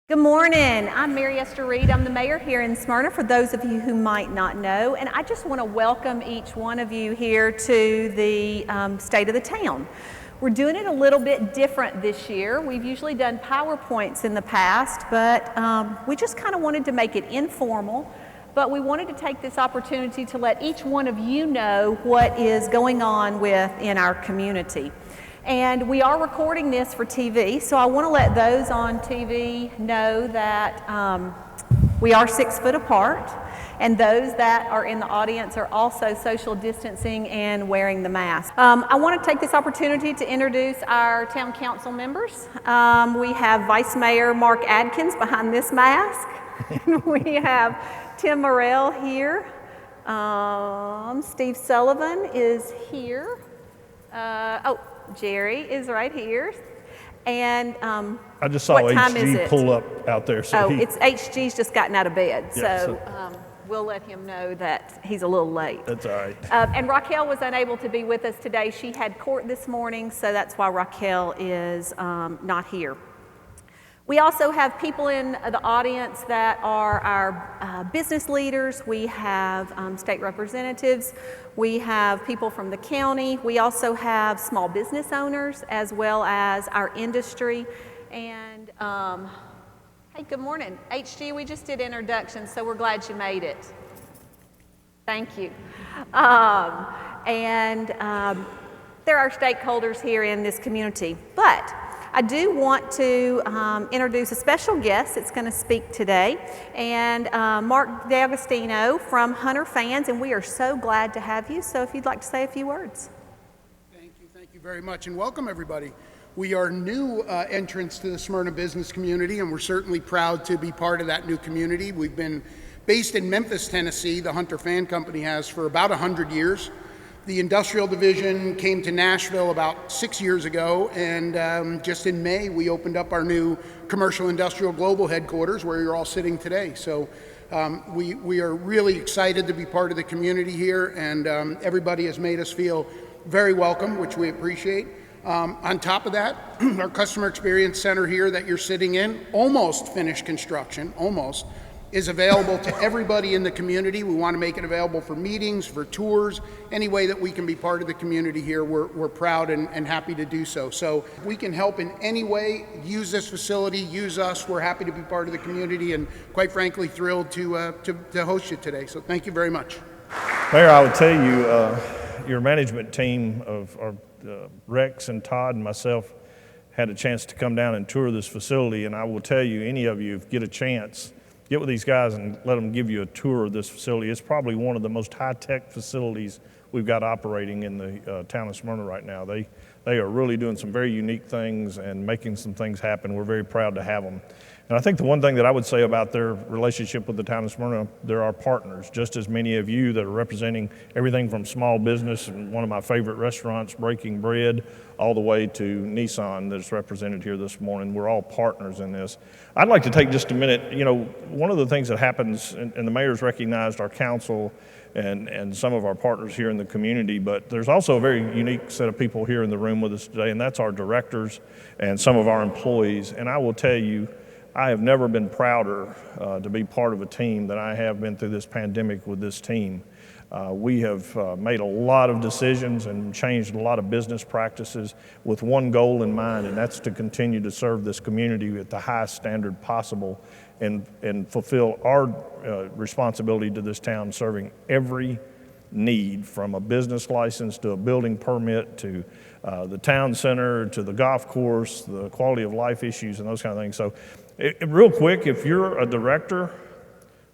Good morning. I'm Mary Esther Reed. I'm the mayor here in Smyrna, for those of you who might not know. And I just want to welcome each one of you here to the State of the Town. We're doing it a little bit different this year. We've usually done PowerPoints in the past, but we just kind of wanted to make it informal. But we wanted to take this opportunity to let each one of you know what is going on in our community. And we are recording this for TV, so I want to let those on TV know that we are 6 foot apart, and those that are in the audience are also social distancing and wearing the mask. I want to take this opportunity to introduce our town council members. We have Vice Mayor Mark Adkins behind this mask. We have Tim Morrell here. Steve Sullivan is here. Jerry is right here. And I just saw HG pull up out there. So it's HG's just gotten out of bed. Yeah, we'll let him know that he's a little late. That's all right. And Raquel was unable to be with us today. She had court this morning, so that's why Raquel is not here. We also have people in the audience that are our business leaders. We have state representatives. We have people from the county. We also have small business owners as well as our industry. And hey, good morning. HG, we just did introductions, so we're glad you made it. Thank you. There are stakeholders here in this community. But I do want to introduce a special guest that's going to speak today, and Mark D'Agostino from Hunter Fans, and we are so glad to have you. So if you'd like to say a few words. Thank you very much, and welcome everybody. We are new entrants to the Smyrna business community, and we're certainly proud to be part of that new community. We've been based in Memphis, Tennessee. The Hunter Fan Company has for about 100 years. The industrial division came to Nashville about 6 years ago, and just in May we opened up our new commercial industrial global headquarters where you're all sitting today. So we are really excited to be part of the community here, and everybody has made us feel very welcome, which we appreciate. On top of that, our customer experience center here that you're sitting in, almost finished construction, almost, is available to everybody in the community. We want to make it available for meetings, for tours, any way that we can be part of the community here. We're proud and happy to do so. So if we can help in any way, use this facility, use us. We're happy to be part of the community, and quite frankly thrilled to host you today. So thank you very much. Mayor, I would tell you, your management team of Rex and Todd and myself had a chance to come down and tour this facility, and I will tell you, any of you, if you get a chance, get with these guys and let them give you a tour of this facility. It's probably one of the most high-tech facilities we've got operating in the town of Smyrna right now. They are really doing some very unique things and making some things happen. We're very proud to have them. And I think the one thing that I would say about their relationship with the town of Smyrna, they're our partners, just as many of you that are representing everything from small business and one of my favorite restaurants, Breaking Bread, all the way to Nissan that's represented here this morning. We're all partners in this. I'd like to take just a minute. You know, one of the things that happens, and the mayor's recognized our council and some of our partners here in the community, but there's also a very unique set of people here in the room with us today, and that's our directors and some of our employees. And I will tell you, I have never been prouder to be part of a team than I have been through this pandemic with this team. We have made a lot of decisions and changed a lot of business practices with one goal in mind, and that's to continue to serve this community at the highest standard possible and fulfill our responsibility to this town, serving every need, from a business license to a building permit to the town center to the golf course, the quality of life issues and those kind of things. So real quick, if you're a director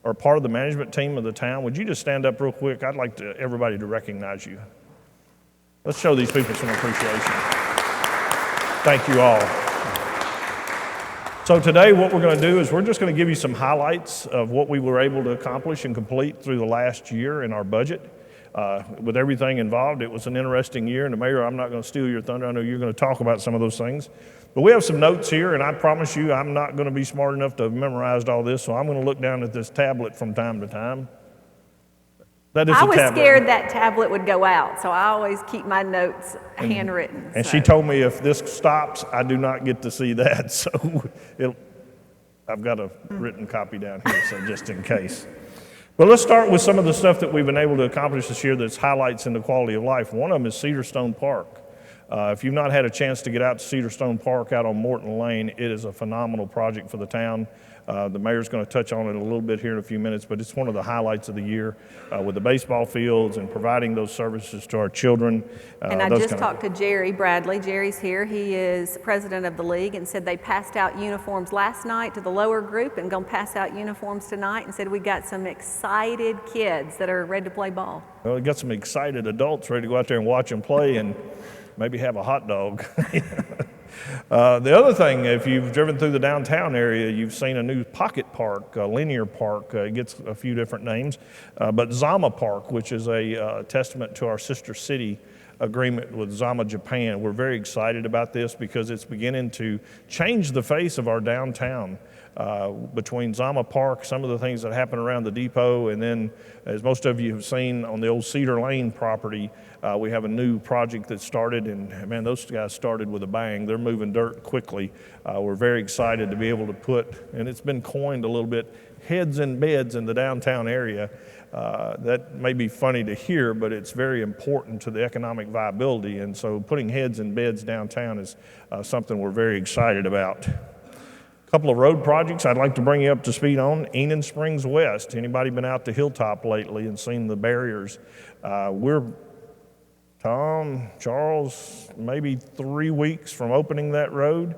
or part of the management team of the town, would you just stand up real quick? I'd like everybody to recognize you. Let's show these people some appreciation. Thank you all. So today what we're going to do is we're just going to give you some highlights of what we were able to accomplish and complete through the last year in our budget. With everything involved, it was an interesting year, and the mayor, I'm not going to steal your thunder. I know you're going to talk about some of those things. But we have some notes here, and I promise you I'm not going to be smart enough to have memorized all this, so I'm going to look down at this tablet from time to time. That is I a was tablet. scared that tablet would go out, so I always keep my notes handwritten. And she told me if this stops, I do not get to see that. So I've got a written copy down here, so just in case. But let's start with some of the stuff that we've been able to accomplish this year that's highlights in the quality of life. One of them is CEDAR Park. If you've not had a chance to get out to CEDAR Park out on Morton Lane, it is a phenomenal project for the town. The mayor's going to touch on it a little bit here in a few minutes, but it's one of the highlights of the year with the baseball fields and providing those services to our children. And I just talked to Jerry Bradley. Jerry's here. He is president of the league and said they passed out uniforms last night to the lower group and going to pass out uniforms tonight, and said we got some excited kids that are ready to play ball. Well, we got some excited adults ready to go out there and watch them play and maybe have a hot dog. The other thing, if you've driven through the downtown area, you've seen a new pocket park, a linear park. It gets a few different names, but Zama Park, which is a testament to our sister city agreement with Zama Japan. We're very excited about this because it's beginning to change the face of our downtown. Between Zama Park, some of the things that happen around the depot, and then, as most of you have seen on the old Cedar Lane property, we have a new project that started, and man, those guys started with a bang. They're moving dirt quickly. We're very excited to be able to put, and it's been coined a little bit, heads in beds in the downtown area. That may be funny to hear, but it's very important to the economic viability, and so putting heads in beds downtown is something we're very excited about. Couple of road projects I'd like to bring you up to speed on. Enon Springs West. Anybody been out to Hilltop lately and seen the barriers? We're, Tom, Charles, maybe 3 weeks from opening that road.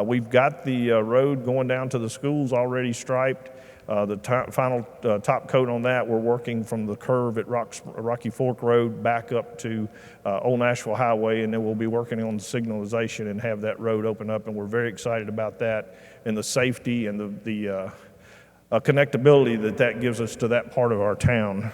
We've got the road going down to the schools already striped. The final top coat on that, we're working from the curve at Rocky Fork Road back up to Old Nashville Highway, and then we'll be working on the signalization and have that road open up, and we're very excited about that and the safety and the connectability that gives us to that part of our town.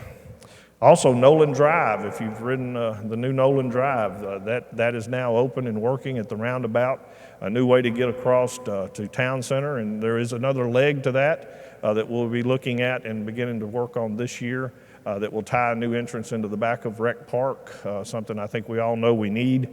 Also, Nolan Drive, if you've ridden the new Nolan Drive, that is now open and working at the roundabout, a new way to get across to Town Center, and there is another leg to that that we'll be looking at and beginning to work on this year that will tie a new entrance into the back of Rec Park, something I think we all know we need.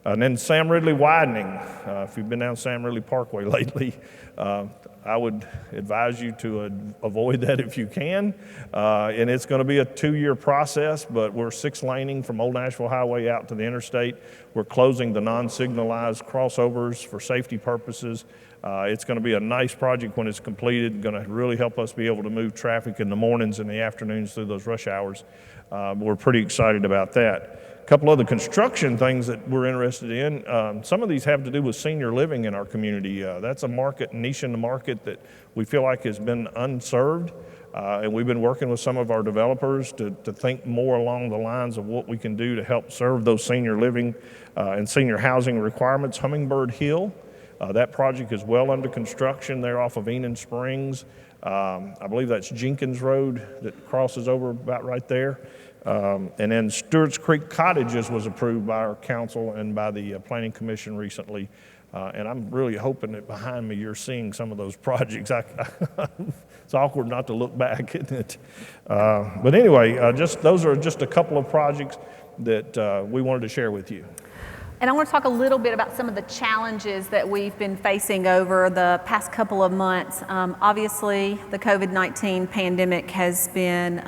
And then Sam Ridley widening. If you've been down Sam Ridley Parkway lately, I would advise you to avoid that if you can. And it's going to be a 2-year process, but we're 6-laning from Old Nashville Highway out to the interstate. We're closing the non-signalized crossovers for safety purposes. It's going to be a nice project when it's completed, going to really help us be able to move traffic in the mornings and the afternoons through those rush hours. We're pretty excited about that. A couple other construction things that we're interested in. Some of these have to do with senior living in our community. That's a niche in the market that we feel like has been unserved. And we've been working with some of our developers to think more along the lines of what we can do to help serve those senior living and senior housing requirements. Hummingbird Hill, that project is well under construction there off of Enon Springs. I believe that's Jenkins Road that crosses over about right there. And then Stewart's Creek Cottages was approved by our council and by the Planning Commission recently. And I'm really hoping that behind me you're seeing some of those projects. It's awkward not to look back, isn't it? But anyway, those are just a couple of projects that we wanted to share with you. And I want to talk a little bit about some of the challenges that we've been facing over the past couple of months. Obviously, the COVID-19 pandemic has been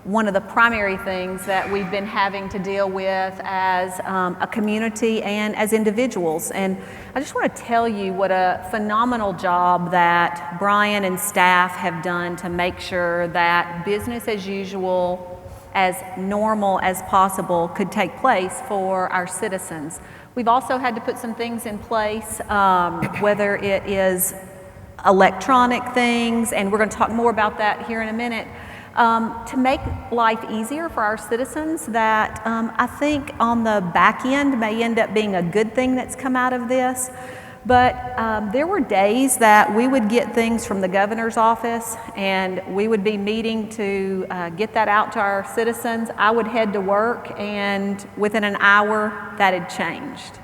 one of the primary things that we've been having to deal with as a community and as individuals. And I just want to tell you what a phenomenal job that Brian and staff have done to make sure that business as usual, as normal as possible, could take place for our citizens. We've also had to put some things in place, whether it is electronic things, and we're going to talk more about that here in a minute, to make life easier for our citizens that I think on the back end may end up being a good thing that's come out of this. But there were days that we would get things from the governor's office and we would be meeting to get that out to our citizens. I would head to work and within an hour that had changed.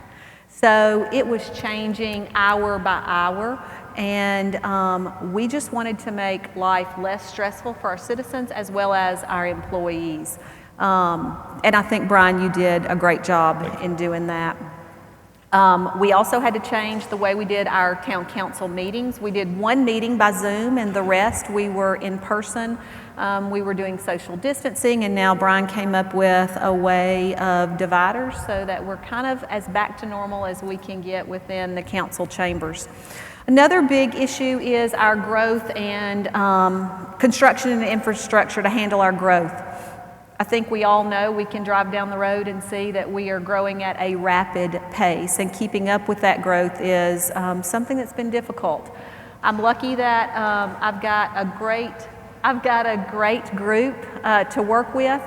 So it was changing hour by hour, and we just wanted to make life less stressful for our citizens as well as our employees. And I think, Brian, you did a great job in doing that. We also had to change the way we did our town council meetings. We did one meeting by Zoom and the rest we were in person. We were doing social distancing, and now Brian came up with a way of dividers so that we're kind of as back to normal as we can get within the council chambers. Another big issue is our growth and construction and infrastructure to handle our growth. I think we all know we can drive down the road and see that we are growing at a rapid pace, and keeping up with that growth is something that's been difficult. I'm lucky that I've got a great group to work with,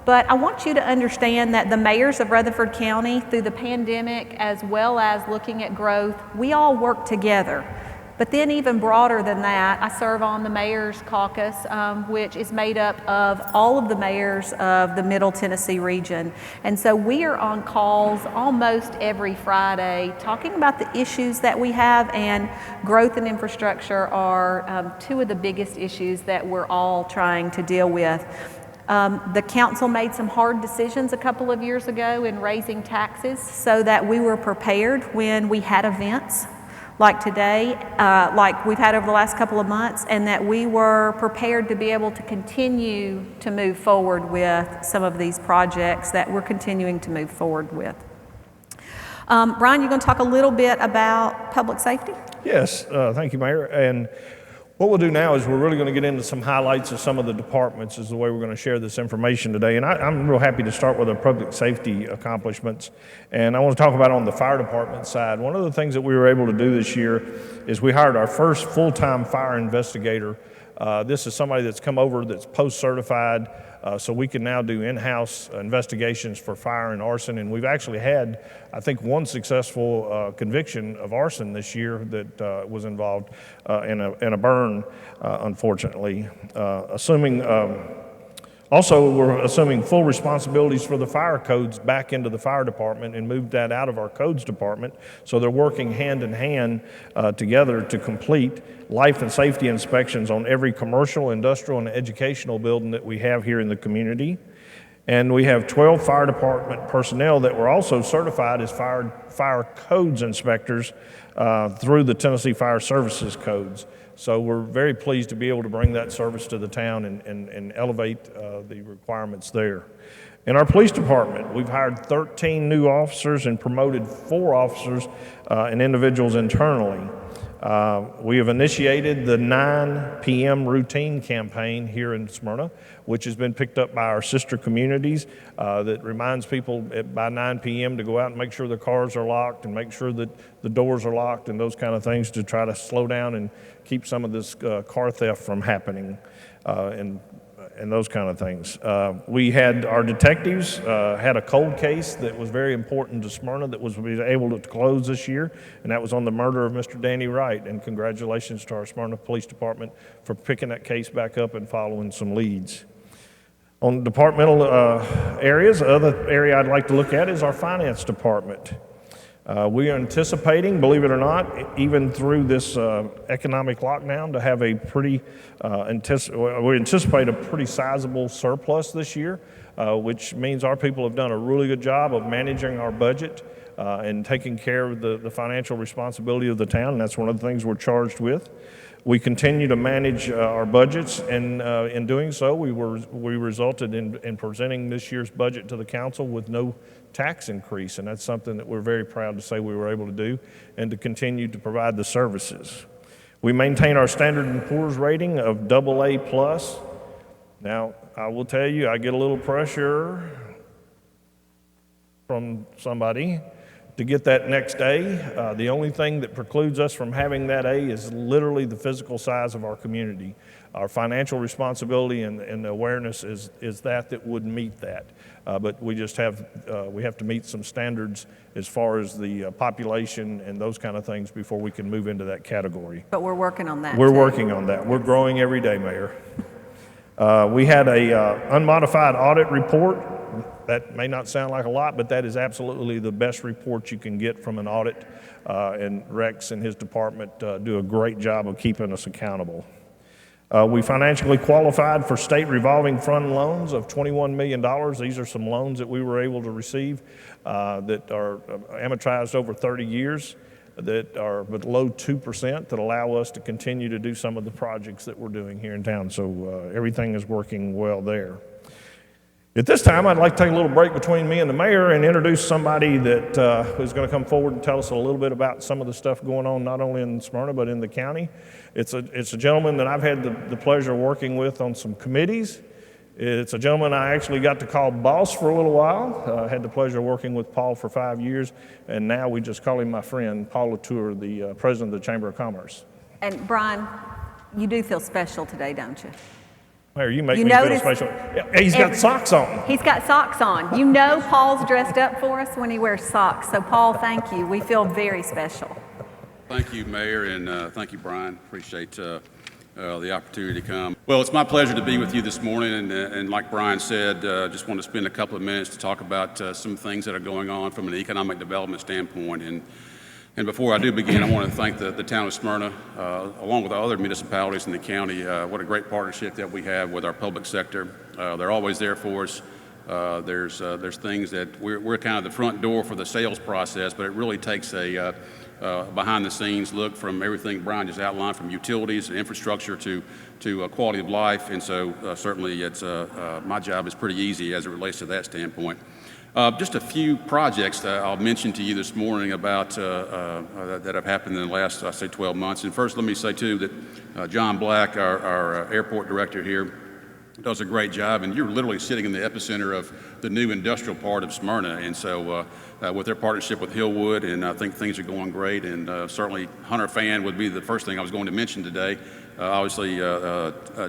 but I want you to understand that the mayors of Rutherford County, through the pandemic as well as looking at growth, we all work together. But then even broader than that, I serve on the Mayor's Caucus, which is made up of all of the mayors of the Middle Tennessee region. And so we are on calls almost every Friday talking about the issues that we have, and growth and infrastructure are two of the biggest issues that we're all trying to deal with. The council made some hard decisions a couple of years ago in raising taxes so that we were prepared when we had events like today, like we've had over the last couple of months, and that we were prepared to be able to continue to move forward with some of these projects that we're continuing to move forward with. Brian, you're going to talk a little bit about public safety? Yes, thank you, Mayor. And what we'll do now is we're really going to get into some highlights of some of the departments is the way we're going to share this information today. And I'm real happy to start with our public safety accomplishments. And I want to talk about on the fire department side. One of the things that we were able to do this year is we hired our first full-time fire investigator. This is somebody that's come over that's post-certified, so we can now do in-house investigations for fire and arson. And we've actually had, I think, one successful conviction of arson this year that was involved in a burn, unfortunately. Also, we're assuming full responsibilities for the fire codes back into the fire department and moved that out of our codes department. So they're working hand in hand together to complete life and safety inspections on every commercial, industrial, and educational building that we have here in the community. And we have 12 fire department personnel that were also certified as fire codes inspectors through the Tennessee Fire Services codes. So we're very pleased to be able to bring that service to the town and elevate the requirements there. In our police department, we've hired 13 new officers and promoted 4 officers and individuals internally. We have initiated the 9 p.m. routine campaign here in Smyrna, which has been picked up by our sister communities that reminds people by 9 p.m. to go out and make sure their cars are locked and make sure that the doors are locked and those kind of things to try to slow down and keep some of this car theft from happening and those kind of things. We had our detectives had a cold case that was very important to Smyrna that was able to close this year, and that was on the murder of Mr. Danny Wright. And congratulations to our Smyrna Police Department for picking that case back up and following some leads. On departmental areas, the other area I'd like to look at is our finance department. We are anticipating, believe it or not, even through this economic lockdown, to have a pretty, we anticipate a pretty sizable surplus this year, which means our people have done a really good job of managing our budget and taking care of the financial responsibility of the town, and that's one of the things we're charged with. We continue to manage our budgets, and in doing so, we resulted in presenting this year's budget to the council with no tax increase, and that's something that we're very proud to say we were able to do and to continue to provide the services. We maintain our Standard & Poor's rating of AA+. Now, I will tell you, I get a little pressure from somebody to get that next A. The only thing that precludes us from having that A is literally the physical size of our community. Our financial responsibility and the awareness is that would meet that. But we just have to meet some standards as far as the population and those kind of things before we can move into that category. But we're working on that. We're working on that. We're growing every day, Mayor. We had a unmodified audit report. That may not sound like a lot, but that is absolutely the best report you can get from an audit, and Rex and his department do a great job of keeping us accountable. We financially qualified for state revolving fund loans of $21 million. These are some loans that we were able to receive that are amortized over 30 years, that are below 2%, that allow us to continue to do some of the projects that we're doing here in town. So everything is working well there. At this time, I'd like to take a little break between me and the mayor and introduce somebody that is going to come forward and tell us a little bit about some of the stuff going on, not only in Smyrna, but in the county. It's a gentleman that I've had the pleasure of working with on some committees. It's a gentleman I actually got to call boss for a little while. I had the pleasure of working with Paul for 5 years, and now we just call him my friend, Paul Latour, the president of the Chamber of Commerce. And Brian, you do feel special today, don't you? Mayor, you make me feel special. Yeah, he's got socks on. He's got socks on. You know Paul's dressed up for us when he wears socks. So Paul, thank you. We feel very special. Thank you, Mayor, and thank you, Brian. Appreciate the opportunity to come. Well, it's my pleasure to be with you this morning, and like Brian said, just want to spend a couple of minutes to talk about some things that are going on from an economic development standpoint. And before I do begin, I want to thank the town of Smyrna, along with other municipalities in the county. What a great partnership that we have with our public sector. They're always there for us. There's things that we're kind of the front door for the sales process, but it really takes a behind-the-scenes look from everything Brian just outlined, from utilities and infrastructure to quality of life. And so certainly it's my job is pretty easy as it relates to that standpoint. Just a few projects that I'll mention to you this morning about that have happened in the last, I say, 12 months. And first, let me say, too, that John Black, our airport director here, does a great job. And you're literally sitting in the epicenter of the new industrial part of Smyrna. And so with their partnership with Hillwood, and I think things are going great. And certainly Hunter Fan would be the first thing I was going to mention today. Obviously,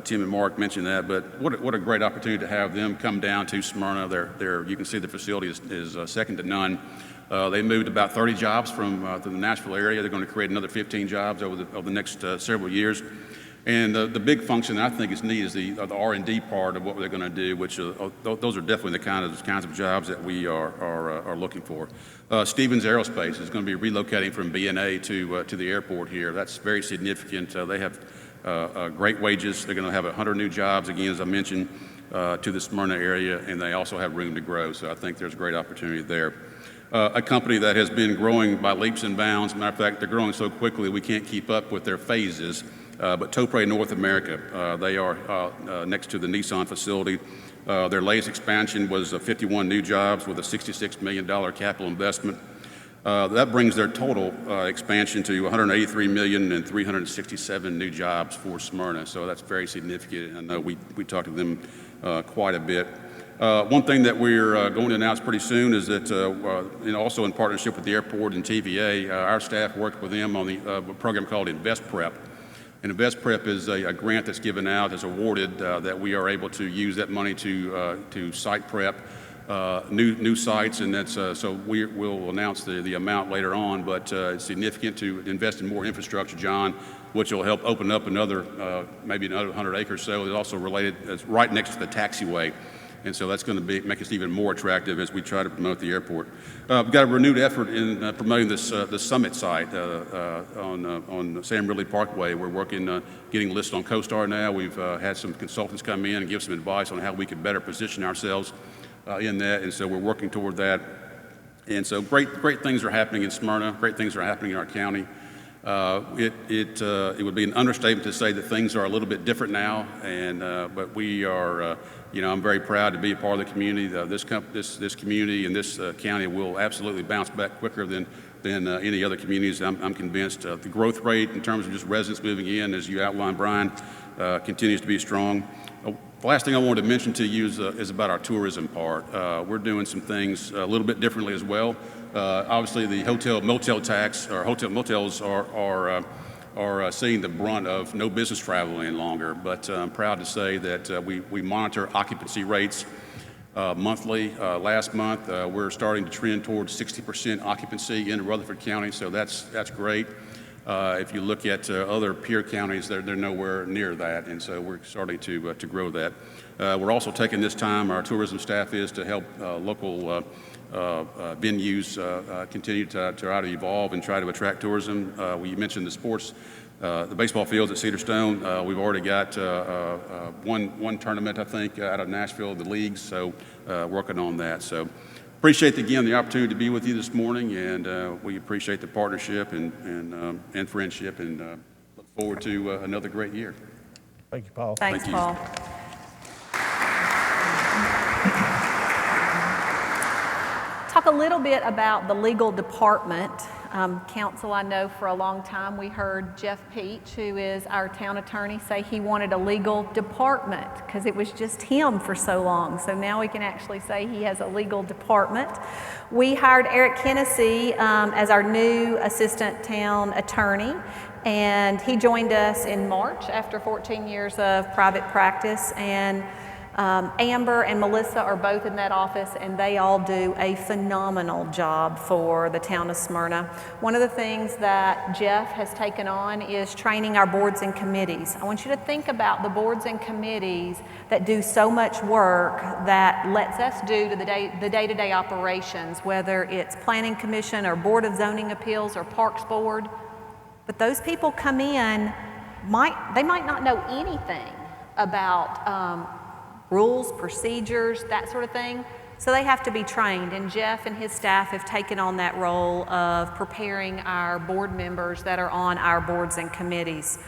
Tim and Mark mentioned that, but what a great opportunity to have them come down to Smyrna. You can see the facility is second to none. They moved about 30 jobs from the Nashville area. They're going to create another 15 jobs over the next several years. And the big function that I think is neat is the R&D part of what they're going to do, which those are definitely the kinds of jobs that we are looking for. Stevens Aerospace is going to be relocating from B&A to the airport here. That's very significant. They have great wages. They're going to have 100 new jobs, again, as I mentioned, to the Smyrna area, and they also have room to grow. So I think there's great opportunity there. A company that has been growing by leaps and bounds. Matter of fact, they're growing so quickly we can't keep up with their phases. But Topre North America, they are next to the Nissan facility. Their latest expansion was 51 new jobs with a $66 million capital investment. That brings their total expansion to $183 million and 367 new jobs for Smyrna. So that's very significant. I know we talked to them quite a bit. One thing that we're going to announce pretty soon is that, also in partnership with the airport and TVA, our staff worked with them on the program called Invest Prep. And Invest Prep is a grant that's given out, is awarded, that we are able to use that money to site prep new sites, and that's so we'll announce the amount later on. But it's significant to invest in more infrastructure, John, which will help open up maybe another 100 acres or so. It's also related, it's right next to the taxiway. And so that's going to make us even more attractive as we try to promote the airport. We've got a renewed effort in promoting this summit site on Sam Ridley Parkway. We're working, getting listed on CoStar now. We've had some consultants come in and give some advice on how we could better position ourselves in that, and so we're working toward that. And so great things are happening in Smyrna. Great things are happening in our county. It would be an understatement to say that things are a little bit different now, but we are. I'm very proud to be a part of the community. This community and this county will absolutely bounce back quicker than any other communities. I'm convinced the growth rate in terms of just residents moving in, as you outlined, Brian, continues to be strong. The last thing I wanted to mention to you is about our tourism part. We're doing some things a little bit differently as well. Obviously, the hotel-motel tax, or hotel motels are seeing the brunt of no business travel any longer. But I'm proud to say that we monitor occupancy rates monthly. Last month, we're starting to trend towards 60% occupancy in Rutherford County, so that's great. If you look at other peer counties, they're nowhere near that, and so we're starting to grow that. We're also taking this time, our tourism staff is, to help local venues continue to try to evolve and try to attract tourism. We mentioned the sports, the baseball fields at CEDAR. We've already got one tournament, I think, out of Nashville, the leagues, so working on that. So appreciate, again, the opportunity to be with you this morning, and we appreciate the partnership and friendship, and look forward to another great year. Thank you, Paul. Thanks, Thank you. Paul. Talk a little bit about the legal department. Council, I know for a long time we heard Jeff Peach, who is our town attorney, say he wanted a legal department because it was just him for so long. So now we can actually say he has a legal department. We hired Eric Hennessy as our new assistant town attorney, and he joined us in March after 14 years of private practice. And Amber and Melissa are both in that office, and they all do a phenomenal job for the town of Smyrna. One of the things that Jeff has taken on is training our boards and committees. I want you to think about the boards and committees that do so much work that lets us do the day-to-day operations, whether it's Planning Commission or Board of Zoning Appeals or Parks Board. But those people come in, they might not know anything about rules, procedures, that sort of thing. So they have to be trained, and Jeff and his staff have taken on that role of preparing our board members that are on our boards and committees.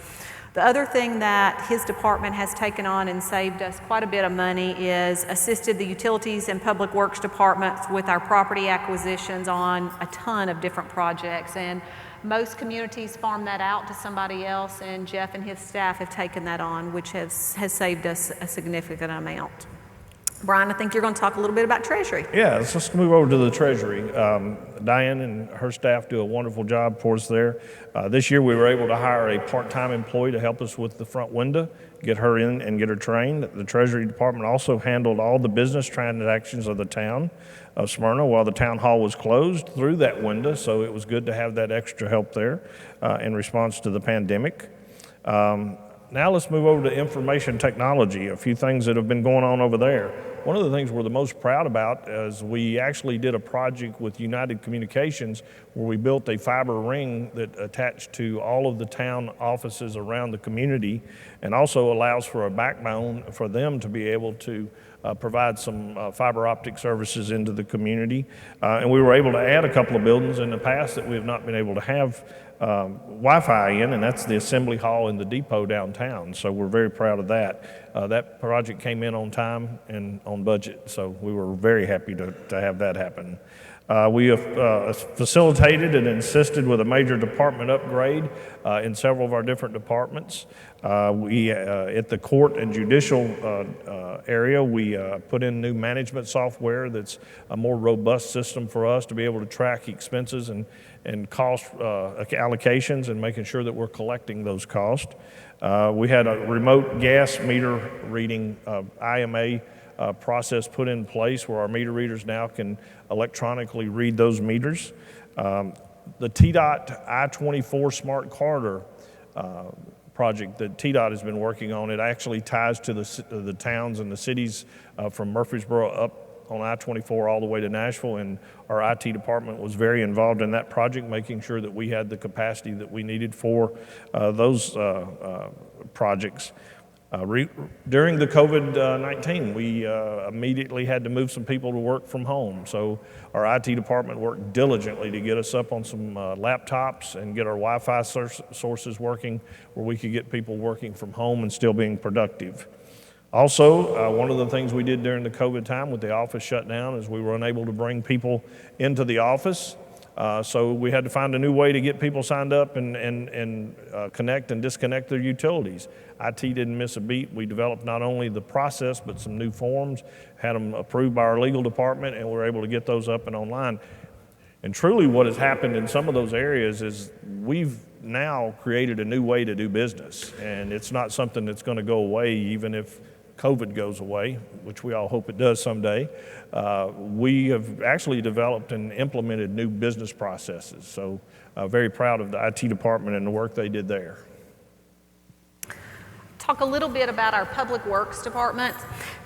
The other thing that his department has taken on and saved us quite a bit of money is assisted the utilities and public works departments with our property acquisitions on a ton of different projects. And most communities farm that out to somebody else, and Jeff and his staff have taken that on, which has saved us a significant amount. Brian, I think you're going to talk a little bit about Treasury. Yeah, let's move over to the Treasury. Diane and her staff do a wonderful job for us there. This year we were able to hire a part-time employee to help us with the front window, get her in and get her trained. The Treasury Department also handled all the business transactions of the town of Smyrna while the town hall was closed through that window, so it was good to have that extra help there in response to the pandemic. Now let's move over to information technology, a few things that have been going on over there. One of the things we're the most proud about is we actually did a project with United Communications where we built a fiber ring that attached to all of the town offices around the community, and also allows for a backbone for them to be able to provide some fiber optic services into the community. And we were able to add a couple of buildings in the past that we have not been able to have Wi-Fi in, and that's the Assembly Hall in the depot downtown. So we're very proud of that. That project came in on time and on budget, so we were very happy to have that happen. We have facilitated and assisted with a major department upgrade in several of our different departments. At the court and judicial area, we put in new management software that's a more robust system for us to be able to track expenses and cost allocations and making sure that we're collecting those costs. We had a remote gas meter reading IMA process put in place where our meter readers now can electronically read those meters. The TDOT I-24 Smart Corridor project that TDOT has been working on, it actually ties to the towns and the cities from Murfreesboro up on I-24 all the way to Nashville, and our IT department was very involved in that project, making sure that we had the capacity that we needed for those projects. During the COVID-19, we immediately had to move some people to work from home. So our IT department worked diligently to get us up on some laptops and get our Wi-Fi sources working where we could get people working from home and still being productive. Also, one of the things we did during the COVID time with the office shut down is we were unable to bring people into the office. So we had to find a new way to get people signed up and connect and disconnect their utilities. IT didn't miss a beat. We developed not only the process, but some new forms, had them approved by our legal department, and we were able to get those up and online. And truly what has happened in some of those areas is we've now created a new way to do business. And it's not something that's going to go away even if COVID goes away, which we all hope it does someday. We have actually developed and implemented new business processes. So very proud of the IT department and the work they did there. talk a little bit about our Public Works Department.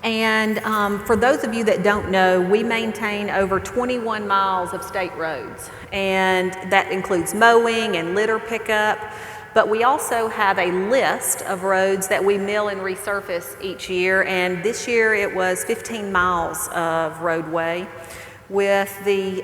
And for those of you that don't know, we maintain over 21 miles of state roads, and that includes mowing and litter pickup. But we also have a list of roads that we mill and resurface each year, and this year it was 15 miles of roadway. With the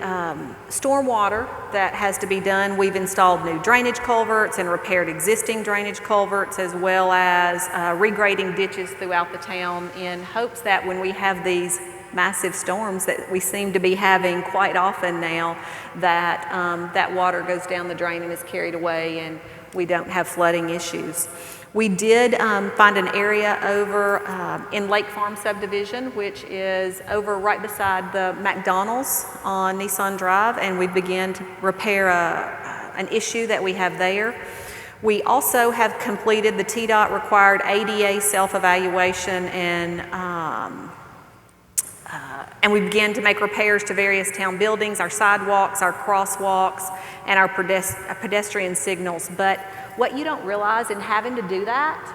stormwater that has to be done, we've installed new drainage culverts and repaired existing drainage culverts, as well as regrading ditches throughout the town, in hopes that when we have these massive storms that we seem to be having quite often now, that that water goes down the drain and is carried away and we don't have flooding issues. We did find an area over in Lake Farm subdivision, which is over right beside the McDonald's on Nissan Drive, and we began to repair an issue that we have there. We also have completed the TDOT required ADA self-evaluation, and we began to make repairs to various town buildings, our sidewalks, our crosswalks, and our pedestrian signals. But what you don't realize in having to do that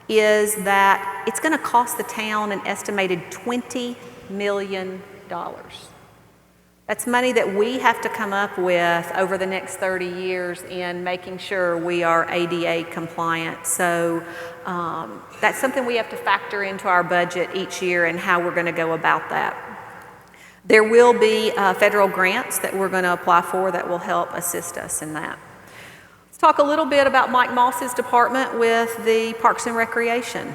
is that it's going to cost the town an estimated $20 million. That's money that we have to come up with over the next 30 years in making sure we are ADA compliant. So that's something we have to factor into our budget each year and how we're going to go about that. There will be federal grants that we're going to apply for that will help assist us in that. Let's talk a little bit about Mike Moss's department with the Parks and Recreation.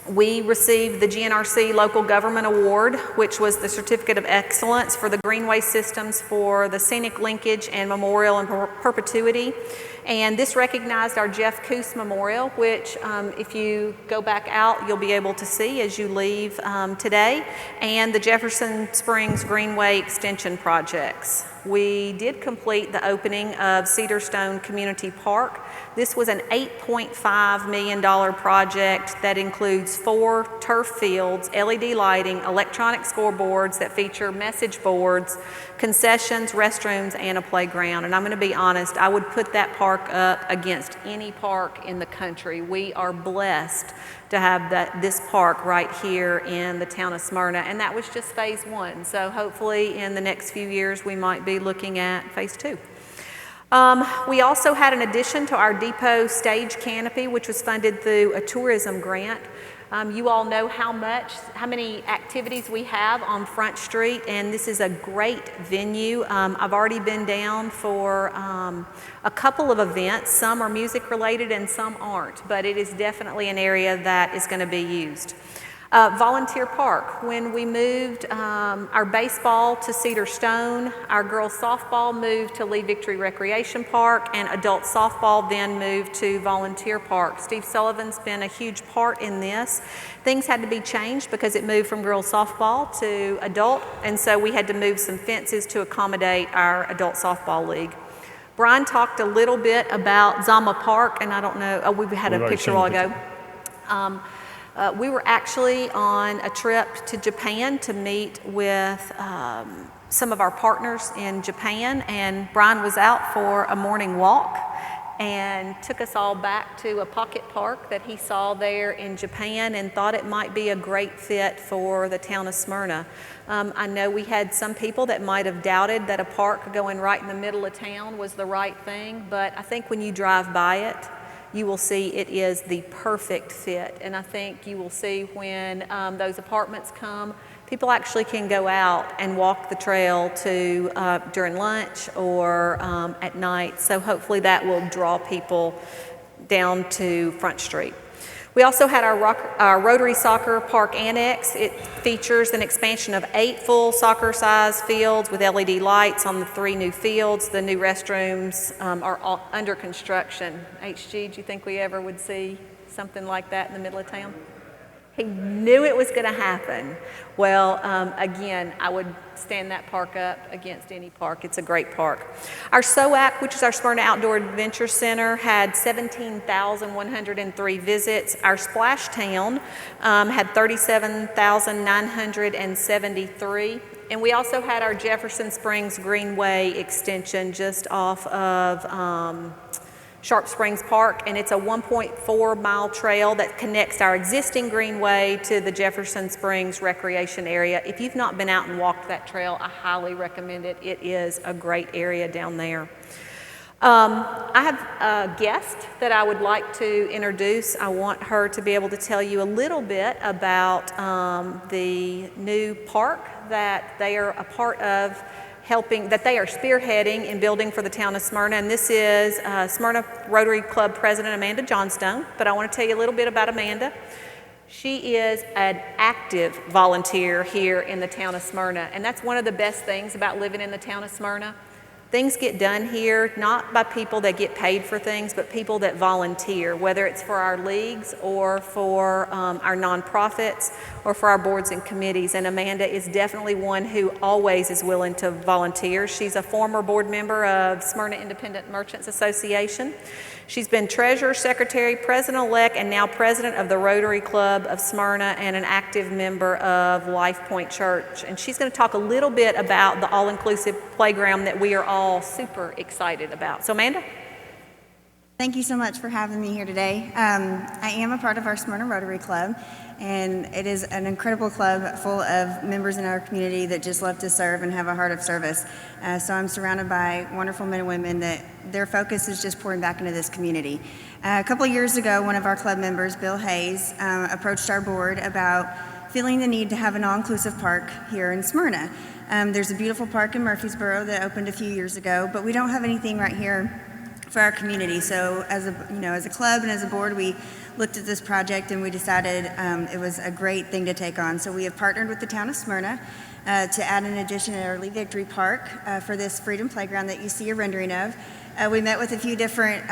We received the GNRC Local Government Award, which was the Certificate of Excellence for the Greenway Systems for the Scenic Linkage and Memorial and Perpetuity. And this recognized our Jeff Coos Memorial, which if you go back out, you'll be able to see as you leave today, and the Jefferson Springs Greenway Extension projects. We did complete the opening of CEDAR Community Park. This was an $8.5 million project that includes 4 turf fields, LED lighting, electronic scoreboards that feature message boards, concessions, restrooms, and a playground. And I'm going to be honest, I would put that park up against any park in the country. We are blessed to have this park right here in the town of Smyrna, and that was just phase 1. So hopefully in the next few years we might be looking at phase 2. We also had an addition to our depot stage canopy, which was funded through a tourism grant. You all know how many activities we have on Front Street, and this is a great venue. I've already been down for a couple of events. Some are music related and some aren't, but it is definitely an area that is going to be used. Volunteer Park. When we moved our baseball to Cedar Stone, our girls softball moved to Lee Victory Recreation Park, and adult softball then moved to Volunteer Park. Steve Sullivan's been a huge part in this. Things had to be changed because it moved from girls softball to adult, and so we had to move some fences to accommodate our adult softball league. Brian talked a little bit about Zama Park, and I don't know, we had a picture a while ago. We were actually on a trip to Japan to meet with some of our partners in Japan, and Brian was out for a morning walk and took us all back to a pocket park that he saw there in Japan and thought it might be a great fit for the town of Smyrna. I know we had some people that might have doubted that a park going right in the middle of town was the right thing, but I think when you drive by it, you will see it is the perfect fit. And I think you will see when those apartments come, people actually can go out and walk the trail during lunch or at night. So hopefully that will draw people down to Front Street. We also had our Rotary Soccer Park Annex. It features an expansion of 8 full soccer-size fields with LED lights on the 3 new fields. The new restrooms are all under construction. HG, do you think we ever would see something like that in the middle of town? He knew it was going to happen. Well, again, I would stand that park up against any park. It's a great park. Our SOAC, which is our Smyrna Outdoor Adventure Center, had 17,103 visits. Our Splash Town had 37,973. And we also had our Jefferson Springs Greenway extension just off of Sharp Springs Park, and it's a 1.4-mile trail that connects our existing greenway to the Jefferson Springs recreation area. If you've not been out and walked that trail, I highly recommend it. It is a great area down there. I have a guest that I would like to introduce. I want her to be able to tell you a little bit about the new park that they are a part of, that they are spearheading in building for the town of Smyrna, and this is Smyrna Rotary Club President Amanda Johnstone. But I want to tell you a little bit about Amanda. She is an active volunteer here in the town of Smyrna, and that's one of the best things about living in the town of Smyrna. Things get done here not by people that get paid for things, but people that volunteer, whether it's for our leagues or for our nonprofits or for our boards and committees. And Amanda is definitely one who always is willing to volunteer. She's a former board member of Smyrna Independent Merchants Association. She's been treasurer, secretary, president-elect, and now president of the Rotary Club of Smyrna and an active member of Life Point Church. And she's going to talk a little bit about the all-inclusive playground that we are all super excited about. So, Amanda? Thank you so much for having me here today. I am a part of our Smyrna Rotary Club, and it is an incredible club full of members in our community that just love to serve and have a heart of service. So I'm surrounded by wonderful men and women that their focus is just pouring back into this community. A couple of years ago, one of our club members, Bill Hayes, approached our board about feeling the need to have an all-inclusive park here in Smyrna. There's a beautiful park in Murfreesboro that opened a few years ago, but we don't have anything right here for our community. So as a club and as a board, we looked at this project and we decided it was a great thing to take on. So we have partnered with the town of Smyrna to add an addition at our Lee Victory Park for this Freedom Playground that you see a rendering of. We met with a few different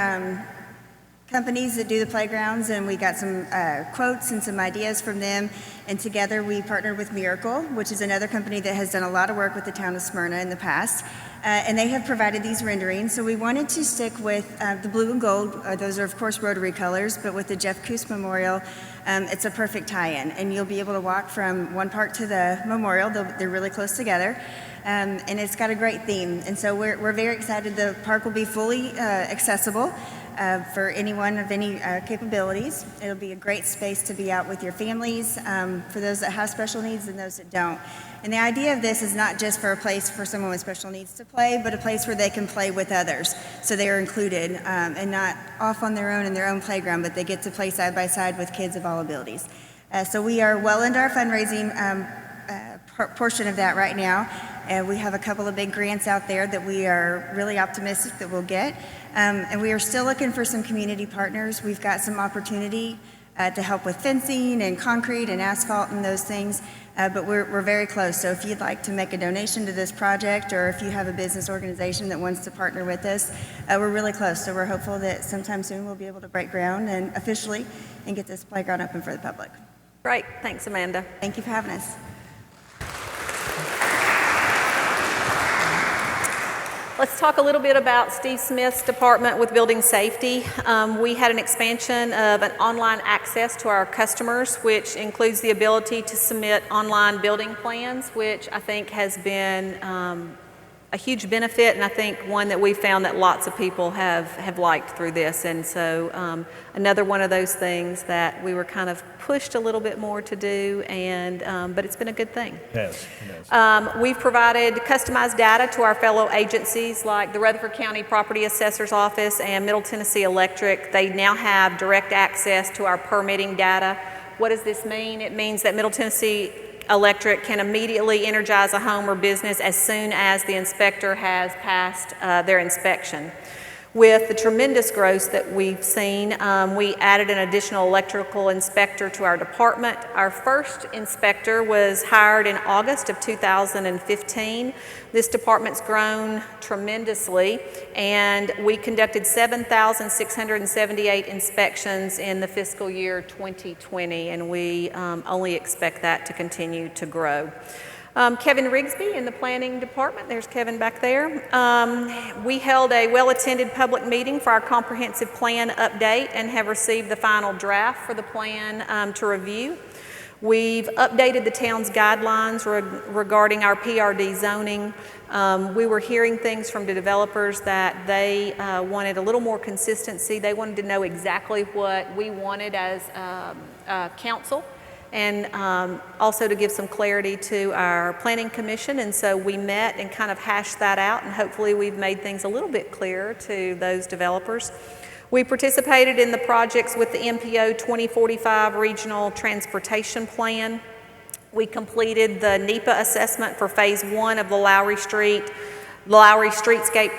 companies that do the playgrounds, and we got some quotes and some ideas from them, and together we partnered with Miracle, which is another company that has done a lot of work with the town of Smyrna in the past, and they have provided these renderings. So we wanted to stick with the blue and gold. Those are of course Rotary colors, but with the Jeff Coos Memorial, it's a perfect tie-in, and you'll be able to walk from one park to the memorial. They're really close together. And it's got a great theme, and so we're very excited. The park will be fully accessible for anyone of any capabilities. It'll be a great space to be out with your families, for those that have special needs and those that don't. And the idea of this is not just for a place for someone with special needs to play, but a place where they can play with others, so they are included and not off on their own in their own playground, but they get to play side by side with kids of all abilities. So we are well into our fundraising portion of that right now, and we have a couple of big grants out there that we are really optimistic that we'll get, and we are still looking for some community partners. We've got some opportunity to help with fencing and concrete and asphalt and those things, but we're very close. So if you'd like to make a donation to this project, or if you have a business organization that wants to partner with us, we're really close. So we're hopeful that sometime soon we'll be able to break ground and officially and get this playground open for the public. Great, thanks Amanda. Thank you for having us. Let's talk a little bit about Steve Smith's department with building safety. We had an expansion of an online access to our customers, which includes the ability to submit online building plans, which I think has been a huge benefit, and I think one that we found that lots of people have liked through this. And so another one of those things that we were kind of pushed a little bit more to do, and but it's been a good thing. Yes. We've provided customized data to our fellow agencies like the Rutherford County Property Assessor's Office and Middle Tennessee Electric. They now have direct access to our permitting data. What does this mean? It means that Middle Tennessee Electric can immediately energize a home or business as soon as the inspector has passed their inspection. With the tremendous growth that we've seen, we added an additional electrical inspector to our department. Our first inspector was hired in August of 2015. This department's grown tremendously, and we conducted 7,678 inspections in the fiscal year 2020, and we only expect that to continue to grow. Kevin Rigsby in the planning department, there's Kevin back there. We held a well-attended public meeting for our comprehensive plan update and have received the final draft for the plan to review. We've updated the town's guidelines regarding our PRD zoning. We were hearing things from the developers that they wanted a little more consistency. They wanted to know exactly what we wanted as council, and also to give some clarity to our planning commission. And so we met and kind of hashed that out, and hopefully we've made things a little bit clearer to those developers. We participated in the projects with the MPO 2045 Regional Transportation Plan. We completed the NEPA assessment for phase 1 of the Lowry Streetscape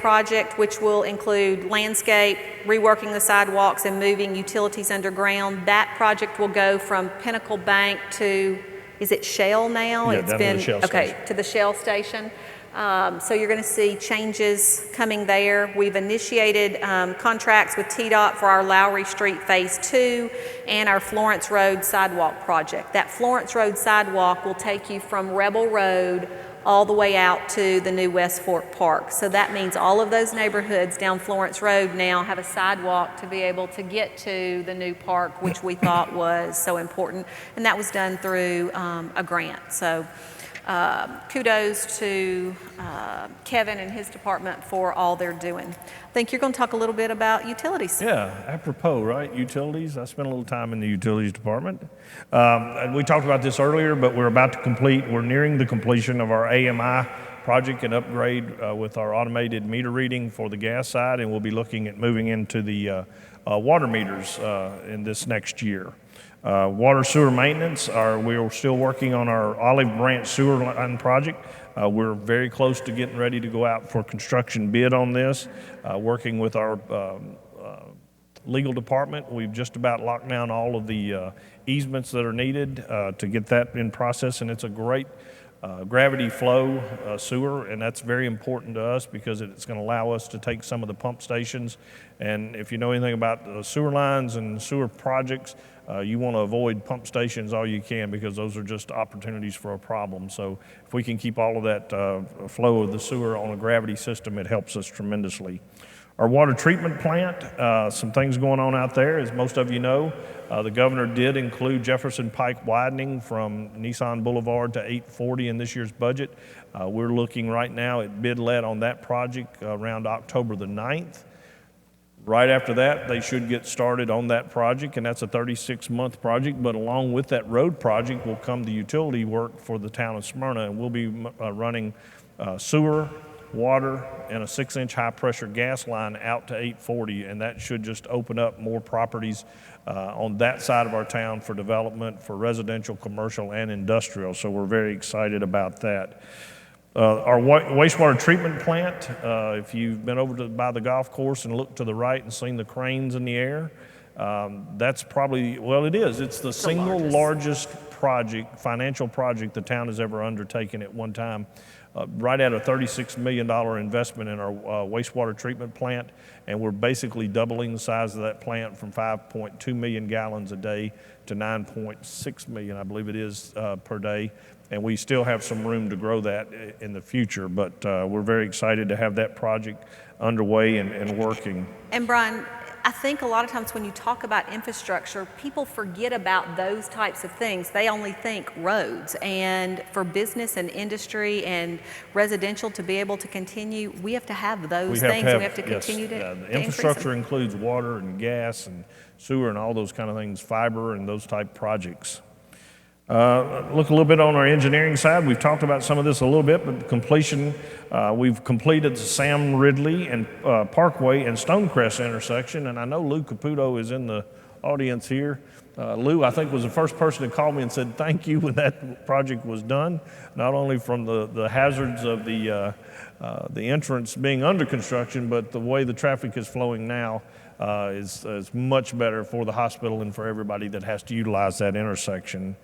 project, which will include landscape, reworking the sidewalks, and moving utilities underground. That project will go from Pinnacle Bank to, is it Shell now? Yeah, down to the Shell station. To the Shell station. So you're going to see changes coming there. We've initiated contracts with TDOT for our Lowry Street Phase 2 and our Florence Road sidewalk project. That Florence Road sidewalk will take you from Rebel Road all the way out to the new West Fork Park. So that means all of those neighborhoods down Florence Road now have a sidewalk to be able to get to the new park, which we thought was so important. And that was done through a grant. So kudos to Kevin and his department for all they're doing. I think you're going to talk a little bit about utilities. Yeah, apropos, right? Utilities. I spent a little time in the utilities department. And we talked about this earlier, but we're nearing the completion of our AMI project and upgrade with our automated meter reading for the gas side, and we'll be looking at moving into the water meters in this next year. Water sewer maintenance, we're still working on our Olive Branch sewer line project. We're very close to getting ready to go out for construction bid on this, working with our legal department. We've just about locked down all of the easements that are needed to get that in process, and it's a great gravity flow sewer, and that's very important to us because it's going to allow us to take some of the pump stations. And if you know anything about sewer lines and sewer projects, you want to avoid pump stations all you can because those are just opportunities for a problem. So if we can keep all of that flow of the sewer on a gravity system, it helps us tremendously. Our water treatment plant, some things going on out there. As most of you know, the governor did include Jefferson Pike widening from Nissan Boulevard to 840 in this year's budget. We're looking right now at bid let on that project around October the 9th. Right after that, they should get started on that project, and that's a 36-month project. But along with that road project will come the utility work for the town of Smyrna, and we'll be running sewer, water, and a 6-inch high-pressure gas line out to 840, and that should just open up more properties on that side of our town for development for residential, commercial, and industrial. So we're very excited about that. Our wastewater treatment plant, if you've been over by the golf course and looked to the right and seen the cranes in the air, that's probably, well, it is. It's the single largest project, financial project the town has ever undertaken at one time. Right at a $36 million investment in our wastewater treatment plant, and we're basically doubling the size of that plant from 5.2 million gallons a day to 9.6 million, I believe it is, per day. And we still have some room to grow that in the future, but we're very excited to have that project underway and working. And Brian, I think a lot of times when you talk about infrastructure, people forget about those types of things. They only think roads. And for business and industry and residential to be able to continue, we have to have those things. We have to continue to the infrastructure includes water and gas and sewer and all those kind of things, fiber and those type projects. Look a little bit on our engineering side. We've talked about some of this a little bit, but completion, we've completed the Sam Ridley and Parkway and Stonecrest intersection, and I know Lou Caputo is in the audience here. Lou, I think, was the first person to call me and said thank you when that project was done, not only from the hazards of the entrance being under construction, but the way the traffic is flowing now is much better for the hospital and for everybody that has to utilize that intersection.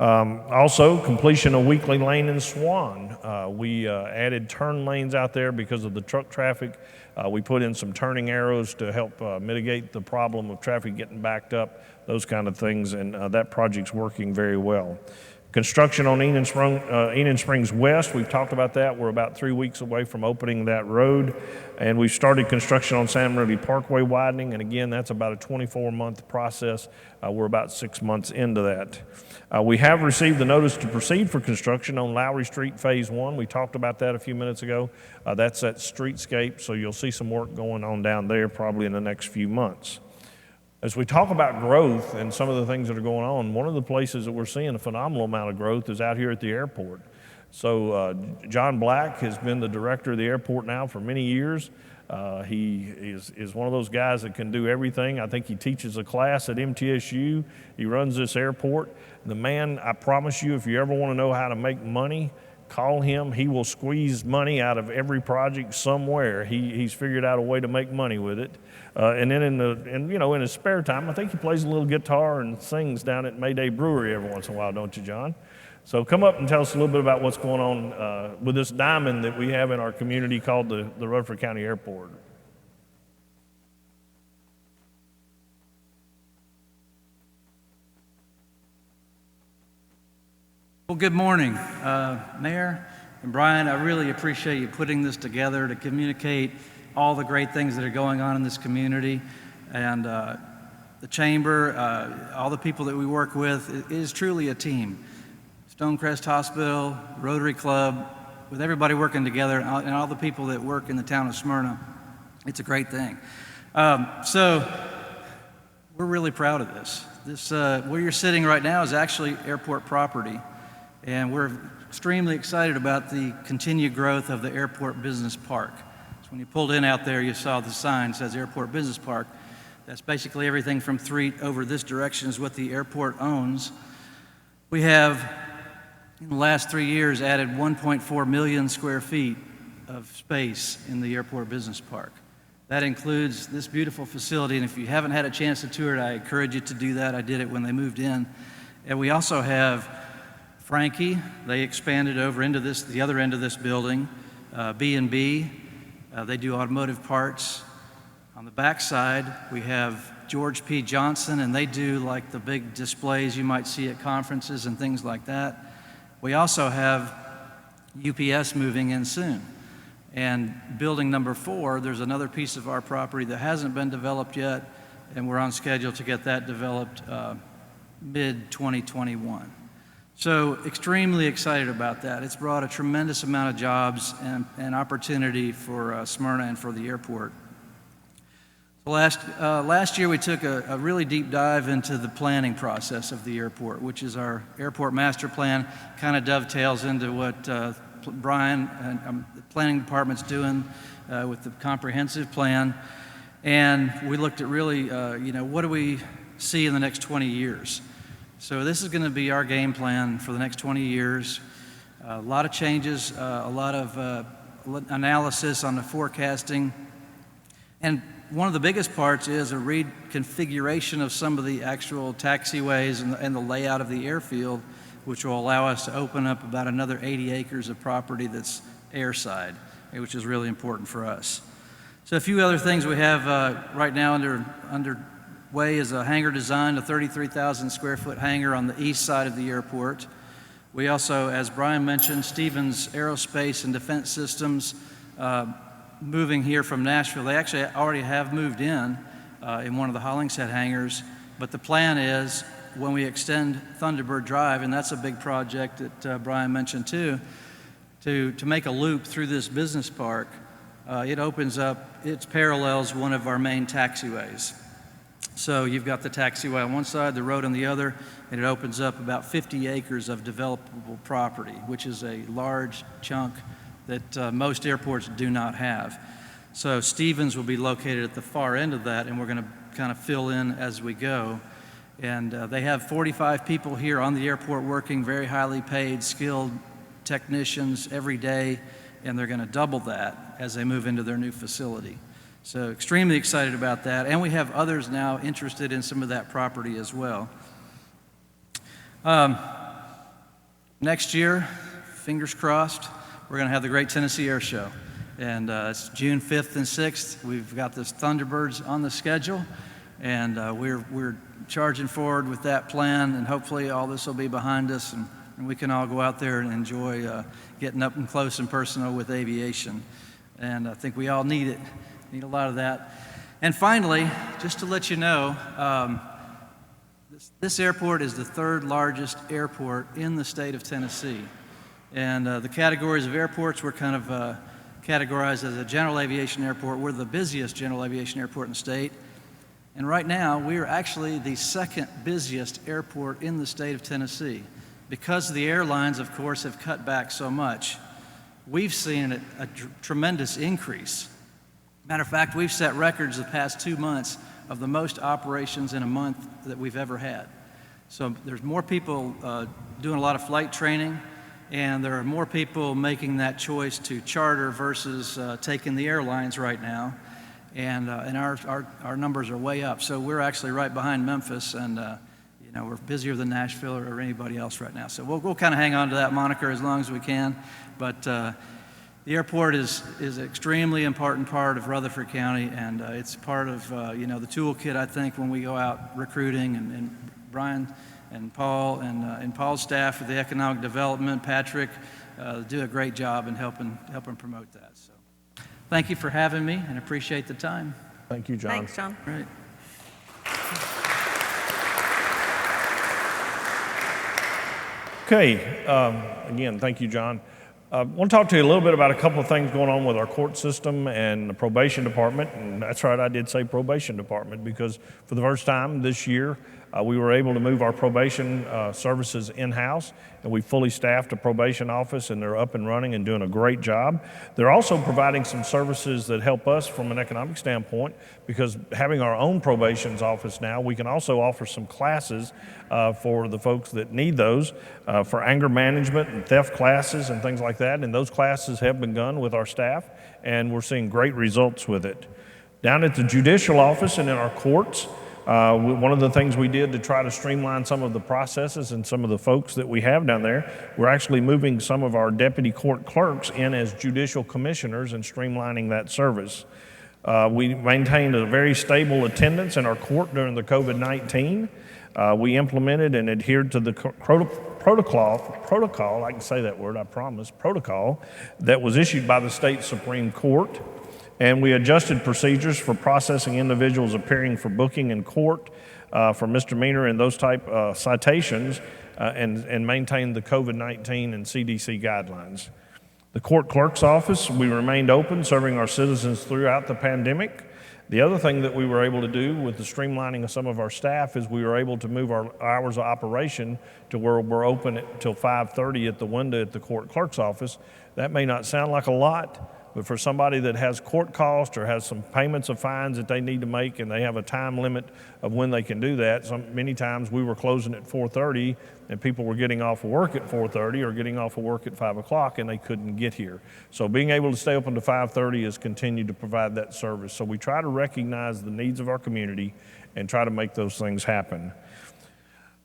Also, completion of Weekly Lane in Swan. We added turn lanes out there because of the truck traffic. We put in some turning arrows to help mitigate the problem of traffic getting backed up, those kind of things, and that project's working very well. Construction on Enon Springs West, we've talked about that. We're about 3 weeks away from opening that road. And we've started construction on San Bernardino Parkway widening, and again, that's about a 24-month process. We're about 6 months into that. We have received the notice to proceed for construction on Lowry Street Phase 1. We talked about that a few minutes ago. That's that streetscape, so you'll see some work going on down there probably in the next few months. As we talk about growth and some of the things that are going on, one of the places that we're seeing a phenomenal amount of growth is out here at the airport. So John Black has been the director of the airport now for many years. He is one of those guys that can do everything. I think he teaches a class at MTSU. He runs this airport. The man, I promise you, if you ever want to know how to make money, call him. He will squeeze money out of every project somewhere. He's figured out a way to make money with it. And then in his spare time, I think he plays a little guitar and sings down at Mayday Brewery every once in a while, don't you, John? So come up and tell us a little bit about what's going on with this diamond that we have in our community called the Rutherford County Airport. Well, good morning, Mayor and Brian. I really appreciate you putting this together to communicate all the great things that are going on in this community. And the Chamber, all the people that we work with, it is truly a team. Stonecrest Hospital, Rotary Club, with everybody working together and all the people that work in the town of Smyrna. It's a great thing. So we're really proud of this. Where you're sitting right now is actually airport property. And we're extremely excited about the continued growth of the Airport Business Park. So when you pulled in out there, you saw the sign that says Airport Business Park. That's basically everything from Threet over this direction is what the airport owns. We have, in the last 3 years, added 1.4 million square feet of space in the Airport Business Park. That includes this beautiful facility, and if you haven't had a chance to tour it, I encourage you to do that. I did it when they moved in. And we also have Frankie. They expanded over into the other end of this building. B&B, they do automotive parts. On the back side, we have George P. Johnson, and they do like the big displays you might see at conferences and things like that. We also have UPS moving in soon. And building number 4, there's another piece of our property that hasn't been developed yet, and we're on schedule to get that developed mid-2021. So extremely excited about that. It's brought a tremendous amount of jobs and opportunity for Smyrna and for the airport. So last year we took a really deep dive into the planning process of the airport, which is our airport master plan. Kind of dovetails into what Brian and the planning department's doing with the comprehensive plan. And we looked at really, what do we see in the next 20 years? So this is going to be our game plan for the next 20 years. A lot of changes, a lot of analysis on the forecasting. And one of the biggest parts is a reconfiguration of some of the actual taxiways and the layout of the airfield, which will allow us to open up about another 80 acres of property that's airside, which is really important for us. So a few other things we have right now underway is a hangar design, a 33,000 square foot hangar on the east side of the airport. We also, as Brian mentioned, Stevens Aerospace and Defense Systems moving here from Nashville. They actually already have moved in one of the Hollingshead hangars, but the plan is when we extend Thunderbird Drive, and that's a big project that Brian mentioned too, to make a loop through this business park, it parallels one of our main taxiways. So you've got the taxiway on one side, the road on the other, and it opens up about 50 acres of developable property, which is a large chunk that most airports do not have. So Stevens will be located at the far end of that, and we're going to kind of fill in as we go. And they have 45 people here on the airport working, very highly paid, skilled technicians every day, and they're going to double that as they move into their new facility. So extremely excited about that. And we have others now interested in some of that property as well. Next year, fingers crossed, we're going to have the Great Tennessee Air Show. And it's June 5th and 6th. We've got this Thunderbirds on the schedule. And we're charging forward with that plan. And hopefully all this will be behind us. And and we can all go out there and enjoy getting up and close and personal with aviation. And I think we all need it, need a lot of that. And finally, just to let you know, this airport is the third largest airport in the state of Tennessee. And the categories of airports were kind of categorized as a general aviation airport. We're the busiest general aviation airport in the state. And right now, we are actually the second busiest airport in the state of Tennessee. Because the airlines, of course, have cut back so much, we've seen a tremendous increase. Matter of fact, we've set records the past 2 months of the most operations in a month that we've ever had. So there's more people doing a lot of flight training, and there are more people making that choice to charter versus taking the airlines right now. And our numbers are way up. So we're actually right behind Memphis, and we're busier than Nashville or anybody else right now. So we'll kind of hang on to that moniker as long as we can. But the airport is an extremely important part of Rutherford County, and it's part of the toolkit, I think, when we go out recruiting. And Brian and Paul and Paul's staff with the economic development, Patrick, do a great job in helping promote that. So thank you for having me, and appreciate the time. Thank you, John. Thanks, John. Right. Okay, again, thank you, John. I want to talk to you a little bit about a couple of things going on with our court system and the probation department. And that's right, I did say probation department, because for the first time this year, we were able to move our probation services in-house, and we fully staffed a probation office, and they're up and running and doing a great job. They're also providing some services that help us from an economic standpoint, because having our own probation's office now, we can also offer some classes for the folks that need those, for anger management and theft classes and things like that. And those classes have begun with our staff, and we're seeing great results with it. Down at the judicial office and in our courts, one of the things we did to try to streamline some of the processes and some of the folks that we have down there, we're actually moving some of our deputy court clerks in as judicial commissioners and streamlining that service. We maintained a very stable attendance in our court during the COVID-19. We implemented and adhered to the protocol, I can say that word, I promise, protocol that was issued by the state Supreme Court. And we adjusted procedures for processing individuals appearing for booking in court for misdemeanor and those type citations, and maintained the COVID-19 and CDC guidelines. The court clerk's office, we remained open, serving our citizens throughout the pandemic. The other thing that we were able to do with the streamlining of some of our staff is we were able to move our hours of operation to where we're open till 5:30 at the window at the court clerk's office. That may not sound like a lot, but for somebody that has court costs or has some payments of fines that they need to make, and they have a time limit of when they can do that, many times we were closing at 4:30 and people were getting off of work at 4:30 or getting off of work at 5 o'clock and they couldn't get here. So being able to stay open to 5:30 has continued to provide that service. So we try to recognize the needs of our community and try to make those things happen.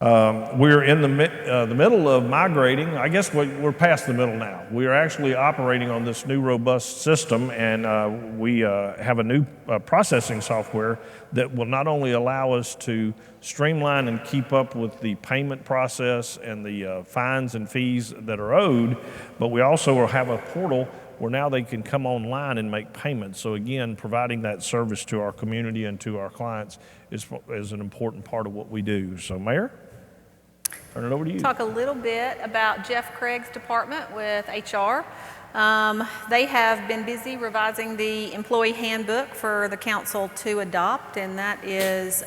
We're in the middle of migrating. I guess we're past the middle now. We are actually operating on this new robust system, and we have a new processing software that will not only allow us to streamline and keep up with the payment process and the fines and fees that are owed, but we also will have a portal where now they can come online and make payments. So again, providing that service to our community and to our clients is an important part of what we do. So Mayor, turn it over to you. Talk a little bit about Jeff Craig's department with HR. They have been busy revising the employee handbook for the council to adopt, and that is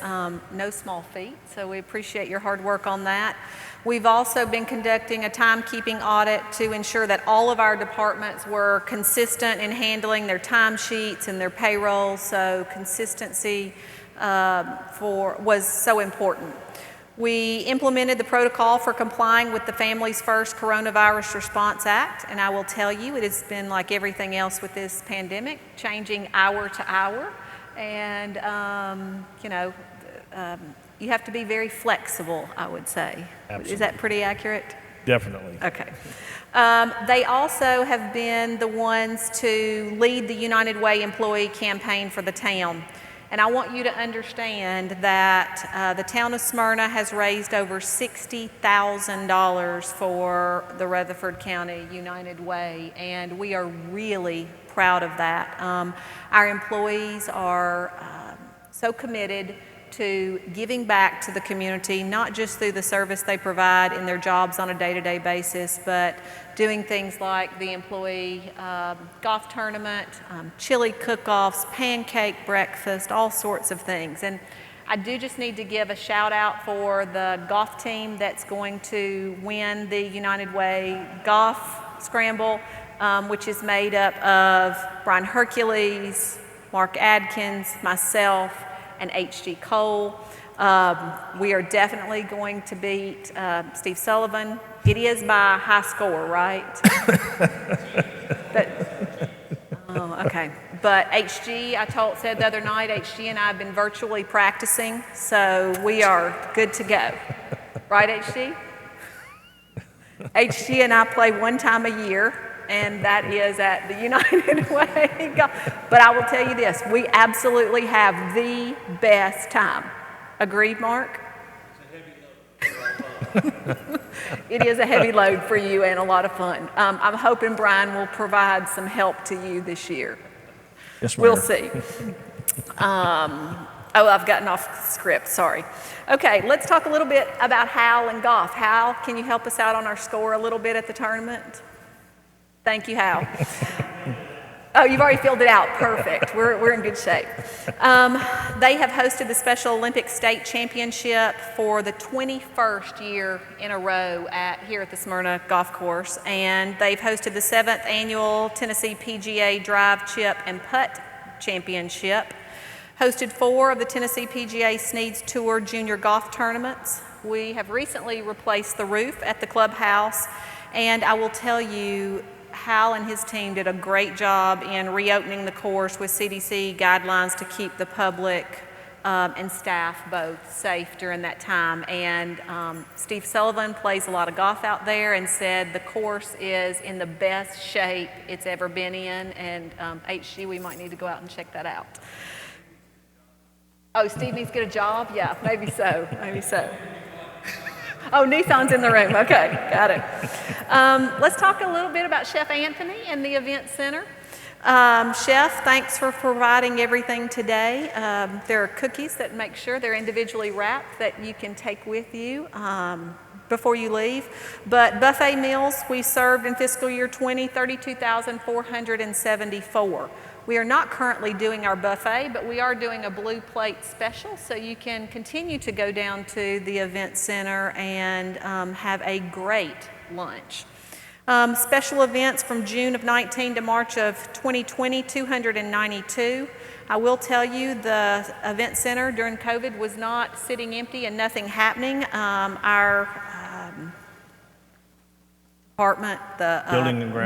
no small feat. So we appreciate your hard work on that. We've also been conducting a timekeeping audit to ensure that all of our departments were consistent in handling their timesheets and their payroll. So consistency was so important. We implemented the protocol for complying with the Families First Coronavirus Response Act, and I will tell you, it has been like everything else with this pandemic, changing hour to hour, and you have to be very flexible, I would say. Absolutely. Is that pretty accurate? Definitely. Okay. They also have been the ones to lead the United Way employee campaign for the town. And I want you to understand that the town of Smyrna has raised over $60,000 for the Rutherford County United Way, and we are really proud of that. Our employees are so committed to giving back to the community, not just through the service they provide in their jobs on a day-to-day basis, but doing things like the employee golf tournament, chili cook-offs, pancake breakfast, all sorts of things. And I do just need to give a shout out for the golf team that's going to win the United Way Golf Scramble, which is made up of Brian Hercules, Mark Adkins, myself, and H.G. Cole. We are definitely going to beat Steve Sullivan. It is by high score, right? Okay. But HG, I said the other night, HG and I have been virtually practicing, so we are good to go. Right, HG? HG and I play one time a year, and that is at the United Way. But I will tell you this, we absolutely have the best time. Agreed, Mark? It is a heavy load for you and a lot of fun. I'm hoping Brian will provide some help to you this year. Yes, ma'am. We'll see. I've gotten off script, sorry. Okay, let's talk a little bit about Hal and golf. Hal, can you help us out on our score a little bit at the tournament? Thank you, Hal. Oh, you've already filled it out. Perfect. We're in good shape. They have hosted the Special Olympics State Championship for the 21st year in a row here at the Smyrna Golf Course, and they've hosted the 7th Annual Tennessee PGA Drive, Chip, and Putt Championship, hosted 4 of the Tennessee PGA Sneads Tour Junior Golf Tournaments. We have recently replaced the roof at the clubhouse, and I will tell you, Hal and his team did a great job in reopening the course with CDC guidelines to keep the public and staff both safe during that time. And Steve Sullivan plays a lot of golf out there and said the course is in the best shape it's ever been in. And HG, we might need to go out and check that out. Oh, Steve needs to get a job? Yeah, maybe so, maybe so. Oh, Nissan's in the room. Okay, got it. Let's talk a little bit about Chef Anthony and the Event Center. Chef, thanks for providing everything today. There are cookies that make sure they're individually wrapped that you can take with you before you leave. But buffet meals we served in fiscal year 20, 32,474. We are not currently doing our buffet, but we are doing a blue plate special, so you can continue to go down to the Event Center and have a great lunch. Special events from June of 19 to March of 2020, 292. I will tell you the Event Center during COVID was not sitting empty and nothing happening. Our department, the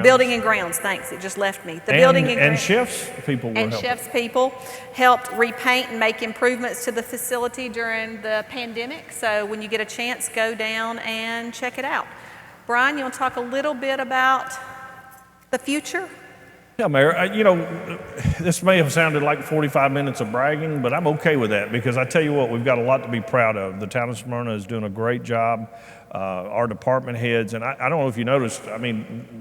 building and grounds, thanks, it just left me. And chefs people were helping. Chefs people helped repaint and make improvements to the facility during the pandemic. So when you get a chance, go down and check it out. Brian, you want to talk a little bit about the future? Yeah, Mayor, this may have sounded like 45 minutes of bragging, but I'm okay with that because I tell you what, we've got a lot to be proud of. The town of Smyrna is doing a great job. Our department heads, and I don't know if you noticed,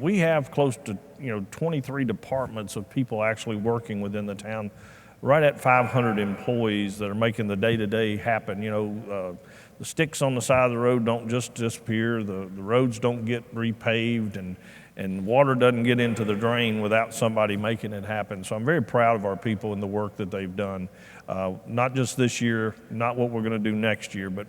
we have close to 23 departments of people actually working within the town, right at 500 employees that are making the day-to-day happen. The sticks on the side of the road don't just disappear, the roads don't get repaved, and water doesn't get into the drain without somebody making it happen. So I'm very proud of our people and the work that they've done. Not just this year, not what we're going to do next year, but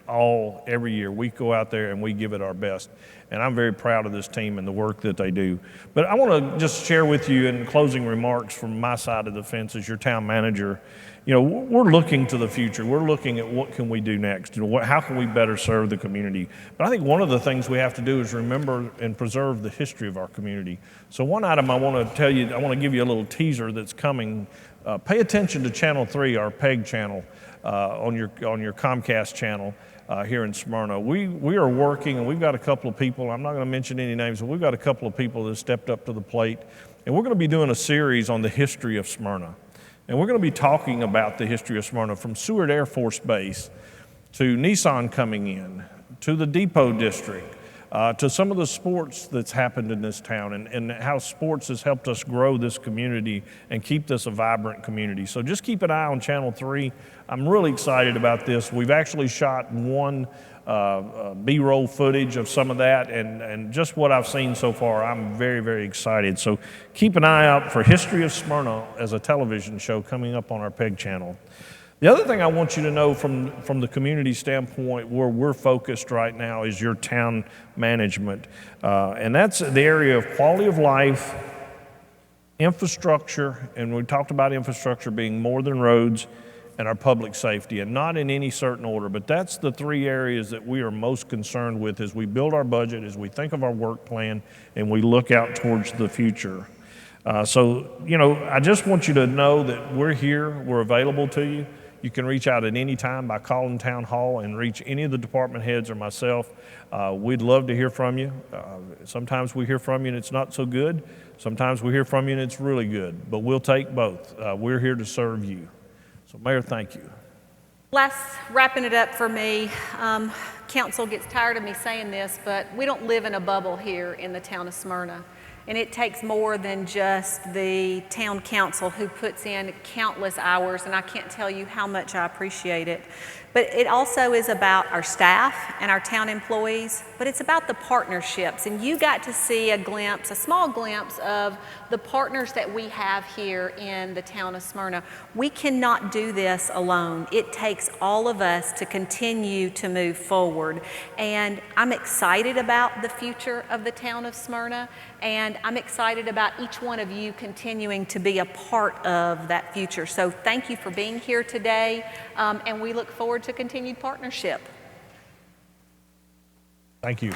every year we go out there and we give it our best. And I'm very proud of this team and the work that they do. But I want to just share with you in closing remarks from my side of the fence as your town manager. We're looking to the future. We're looking at what can we do next. How can we better serve the community? But I think one of the things we have to do is remember and preserve the history of our community. So one item I want to tell you, I want to give you a little teaser that's coming. Pay attention to Channel 3, our PEG channel, on your Comcast channel here in Smyrna. We are working, and we've got a couple of people, I'm not going to mention any names, but we've got a couple of people that have stepped up to the plate, and we're going to be doing a series on the history of Smyrna. And we're going to be talking about the history of Smyrna from Seward Air Force Base to Nissan coming in, to the Depot District, to some of the sports that's happened in this town and how sports has helped us grow this community and keep this a vibrant community. So just keep an eye on Channel 3. I'm really excited about this. We've actually shot one B-roll footage of some of that, and just what I've seen so far, I'm very, very excited. So keep an eye out for History of Smyrna as a television show coming up on our PEG channel. The other thing I want you to know from the community standpoint where we're focused right now is your town management. And that's the area of quality of life, infrastructure, and we talked about infrastructure being more than roads, and our public safety, and not in any certain order, but that's the three areas that we are most concerned with as we build our budget, as we think of our work plan, and we look out towards the future. So, I just want you to know that we're here, we're available to you. You can reach out at any time by calling Town Hall and reach any of the department heads or myself. We'd love to hear from you. Sometimes we hear from you and it's not so good. Sometimes we hear from you and it's really good, but we'll take both. We're here to serve you. So, Mayor, thank you. Wrapping it up for me, council gets tired of me saying this, but we don't live in a bubble here in the town of Smyrna. And it takes more than just the town council who puts in countless hours, and I can't tell you how much I appreciate it. But it also is about our staff and our town employees, but it's about the partnerships. And you got to see a small glimpse of the partners that we have here in the town of Smyrna. We cannot do this alone. It takes all of us to continue to move forward. And I'm excited about the future of the town of Smyrna, and I'm excited about each one of you continuing to be a part of that future. So thank you for being here today, and we look forward to continued partnership. Thank you.